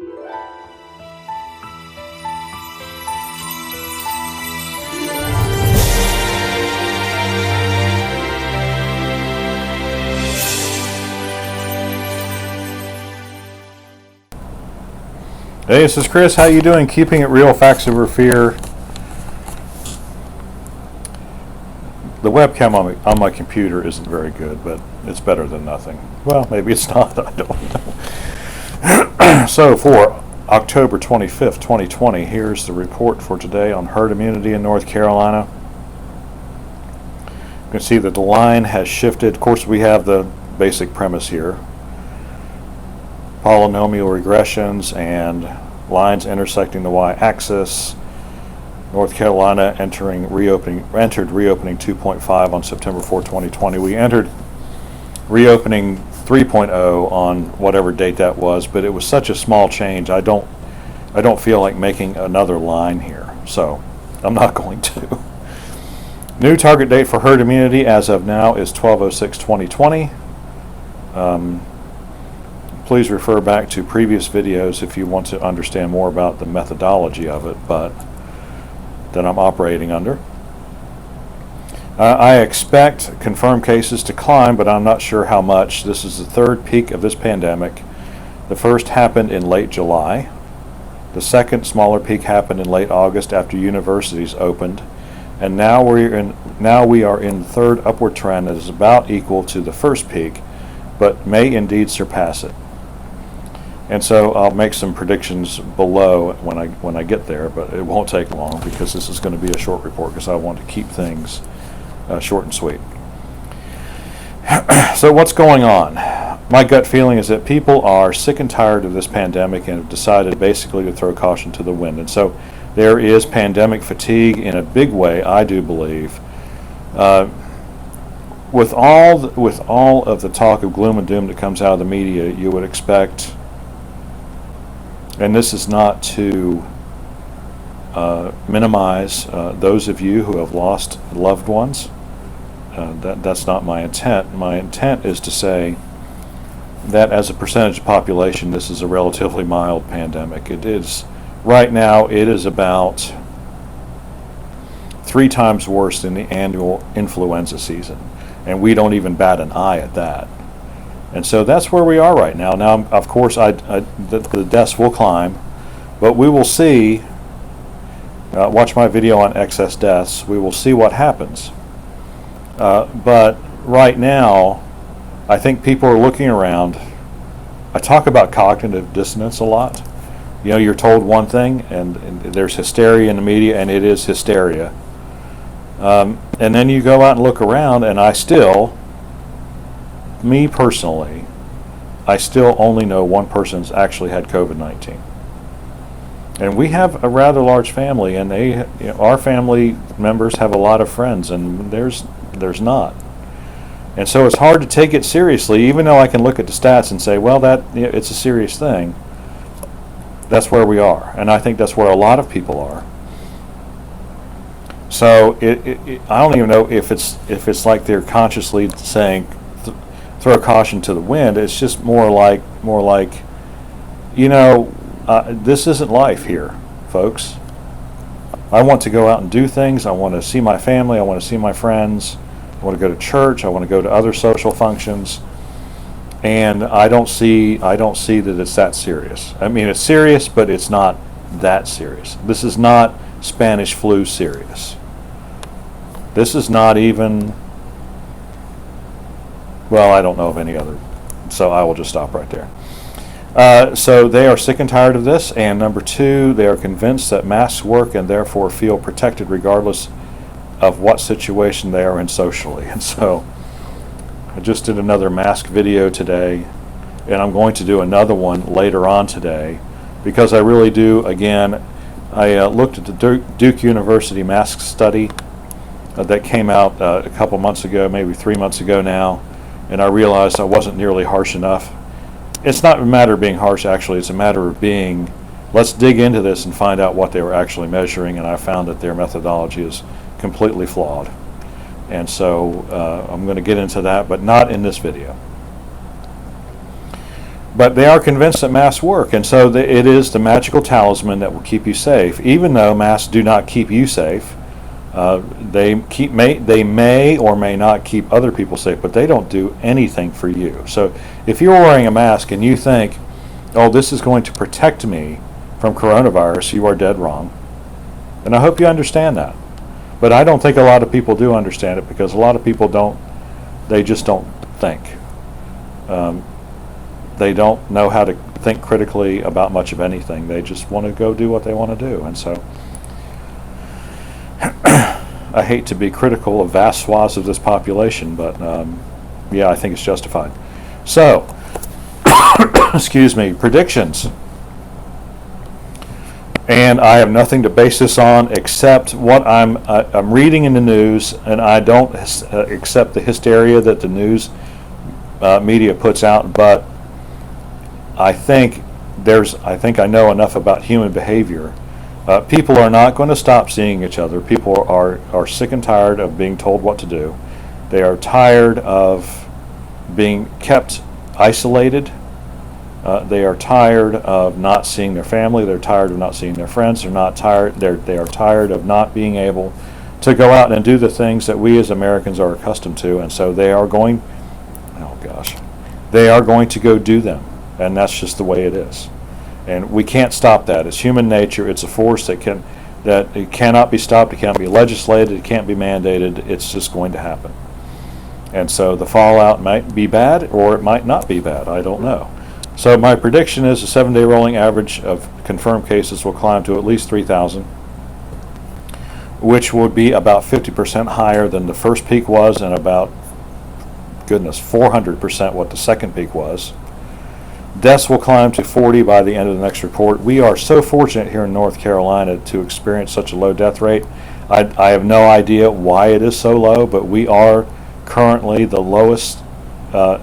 Hey, this is Chris. How you doing? Keeping it real, facts over fear. The webcam on my computer isn't very good, but it's better than nothing. Well, maybe it's not. I don't know. So for October 25th, 2020, here's the report for today on herd immunity in North Carolina. You can see that the line has shifted. Of course, we have the basic premise here. Polynomial regressions and lines intersecting the y-axis. North Carolina entered reopening 2.5 on September 4, 2020. We entered reopening 3.0 on whatever date that was, but it was such a small change. I don't feel like making another line here, so I'm not going to. New target date for herd immunity as of now is 12/06/2020. Please refer back to previous videos if you want to understand more about the methodology of it, but that I'm operating under. I expect confirmed cases to climb, but I'm not sure how much. This is the third peak of this pandemic. The first happened in late July. The second smaller peak happened in late August after universities opened, and now we are in the third upward trend that is about equal to the first peak, but may indeed surpass it. And so I'll make some predictions below when I get there, but it won't take long because this is going to be a short report because I want to keep things short and sweet. So what's going on? My gut feeling is that people are sick and tired of this pandemic and have decided basically to throw caution to the wind. And so there is pandemic fatigue in a big way, I do believe. With all of the talk of gloom and doom that comes out of the media, you would expect, and this is not to minimize those of you who have lost loved ones. That's not my intent. My intent is to say that as a percentage of population, this is a relatively mild pandemic. It is, right now, it is about 3 times worse than the annual influenza season. And we don't even bat an eye at that. And so that's where we are right now. Now, of course, the deaths will climb, but we will see. Watch my video on excess deaths. We will see what happens. But right now, I think people are looking around. I talk about cognitive dissonance a lot. You know, you're told one thing, and there's hysteria in the media, and it is hysteria. And then you go out and look around, and me personally, I still only know one person that's actually had COVID-19. And we have a rather large family, and our family members have a lot of friends, and there's not. And so it's hard to take it seriously, even though I can look at the stats and say, well, it's a serious thing. That's where we are, and I think that's where a lot of people are. So I don't even know if it's like they're consciously saying throw caution to the wind. It's just more like this isn't life here, folks. I want to go out and do things. I want to see my family. I want to see my friends. I want to go to church. I want to go to other social functions. And I don't see that it's that serious. I mean, it's serious, but it's not that serious. This is not Spanish flu serious. This is not even, well, I don't know of any other, so I will just stop right there. So they are sick and tired of this, and number 2, they are convinced that masks work and therefore feel protected regardless of what situation they are in socially. And so I just did another mask video today, and I'm going to do another one later on today because I really do. Again, I looked at the Duke University mask study that came out a couple months ago, maybe 3 months ago now, and I realized I wasn't nearly harsh enough. It's not a matter of being harsh, actually. It's a matter of being, let's dig into this and find out what they were actually measuring, and I found that their methodology is completely flawed. And so I'm going to get into that, but not in this video. But they are convinced that masks work, and so it is the magical talisman that will keep you safe. Even though masks do not keep you safe, they may or may not keep other people safe, but they don't do anything for you. So if you're wearing a mask and you think, "Oh, this is going to protect me from coronavirus," you are dead wrong. And I hope you understand that. But I don't think a lot of people do understand it, because a lot of people don't. They just don't think. They don't know how to think critically about much of anything. They just want to go do what they want to do. And so I hate to be critical of vast swaths of this population, but yeah, I think it's justified. So, excuse me, predictions. And I have nothing to base this on except what I'm reading in the news, and I don't accept the hysteria that the news media puts out, but I think I know enough about human behavior. People are not going to stop seeing each other. People are sick and tired of being told what to do. They are tired of being kept isolated. They are tired of not seeing their family. They're tired of not seeing their friends. They are tired of not being able to go out and do the things that we as Americans are accustomed to. And so they are going to go do them. And that's just the way it is. And we can't stop that. It's human nature. It's a force that it cannot be stopped. It can't be legislated. It can't be mandated. It's just going to happen. And so the fallout might be bad, or it might not be bad. I don't know. So my prediction is the 7-day rolling average of confirmed cases will climb to at least 3,000, which would be about 50% higher than the first peak was, and about, 400% what the second peak was. Deaths will climb to 40 by the end of the next report. We are so fortunate here in North Carolina to experience such a low death rate. I have no idea why it is so low, but we are currently the lowest.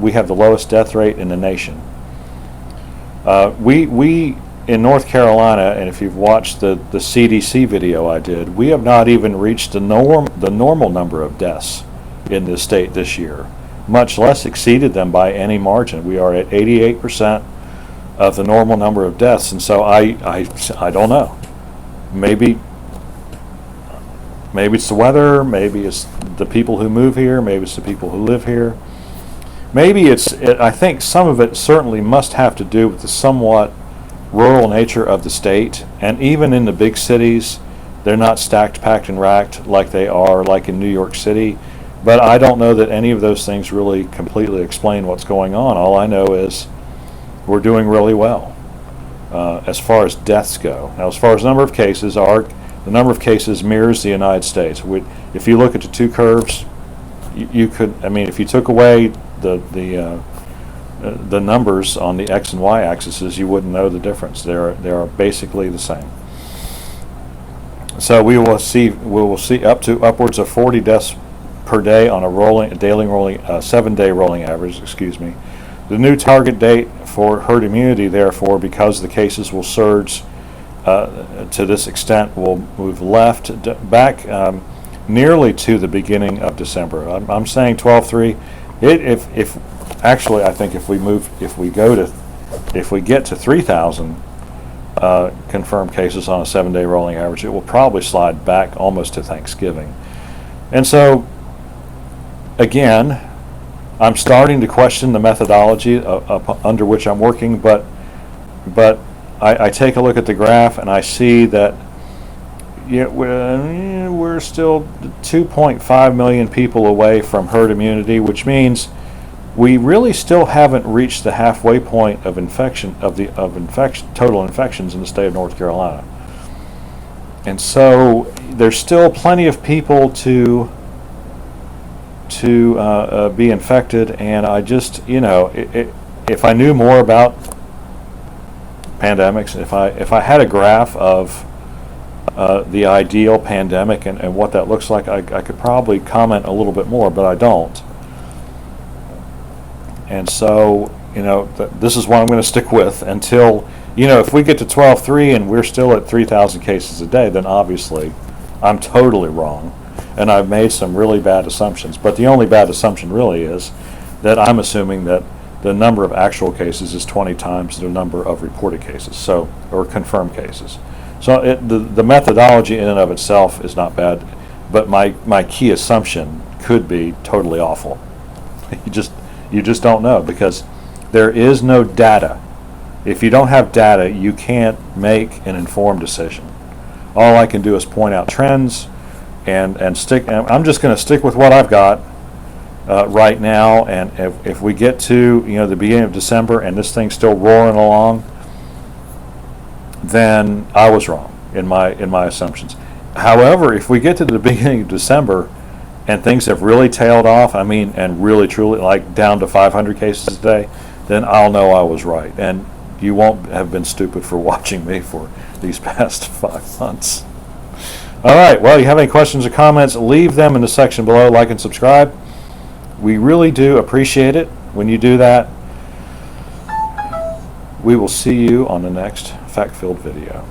We have the lowest death rate in the nation. We in North Carolina, and if you've watched the CDC video I did, we have not even reached the normal number of deaths in this state this year, much less exceeded them by any margin. We are at 88% of the normal number of deaths, and so I don't know. Maybe it's the weather, maybe it's the people who move here, maybe it's the people who live here. Maybe I think some of it certainly must have to do with the somewhat rural nature of the state, and even in the big cities, they're not stacked, packed, and racked like they are like in New York City. But I don't know that any of those things really completely explain what's going on. All I know is we're doing really well as far as deaths go. Now, as far as number of cases, the number of cases mirrors the United States. If you look at the two curves, you could, if you took away the numbers on the X and Y axes, you wouldn't know the difference. They are basically the same. So we will see up to upwards of 40 deaths per day on a 7-day rolling average. The new target date for herd immunity, therefore, because the cases will surge to this extent, will move back nearly to the beginning of December. I'm saying 12/3. I think if we get to 3,000 confirmed cases on a 7-day rolling average, it will probably slide back almost to Thanksgiving. And so, again, I'm starting to question the methodology under which I'm working, but I take a look at the graph and I see that we're still 2.5 million people away from herd immunity, which means we really still haven't reached the halfway point of total infections in the state of North Carolina. And so there's still plenty of people to be infected, and I just, if I knew more about pandemics, if I had a graph of the ideal pandemic and what that looks like, I could probably comment a little bit more, but I don't. And so, this is what I'm going to stick with until, if we get to 12/3 and we're still at 3,000 cases a day, then obviously I'm totally wrong. And I've made some really bad assumptions. But the only bad assumption really is that I'm assuming that the number of actual cases is 20 times the number of reported cases, so, or confirmed cases. So the methodology in and of itself is not bad, but my key assumption could be totally awful. You just don't know, because there is no data. If you don't have data, you can't make an informed decision. All I can do is point out trends and stick. And I'm just going to stick with what I've got right now. And if we get to the beginning of December and this thing's still roaring along, then I was wrong in my assumptions. However, if we get to the beginning of December and things have really tailed off, and really truly like down to 500 cases a day, then I'll know I was right. And you won't have been stupid for watching me for these past 5 months. All right, well, you have any questions or comments, leave them in the section below. Like and subscribe. We really do appreciate it when you do that. We will see you on the next fact-filled video.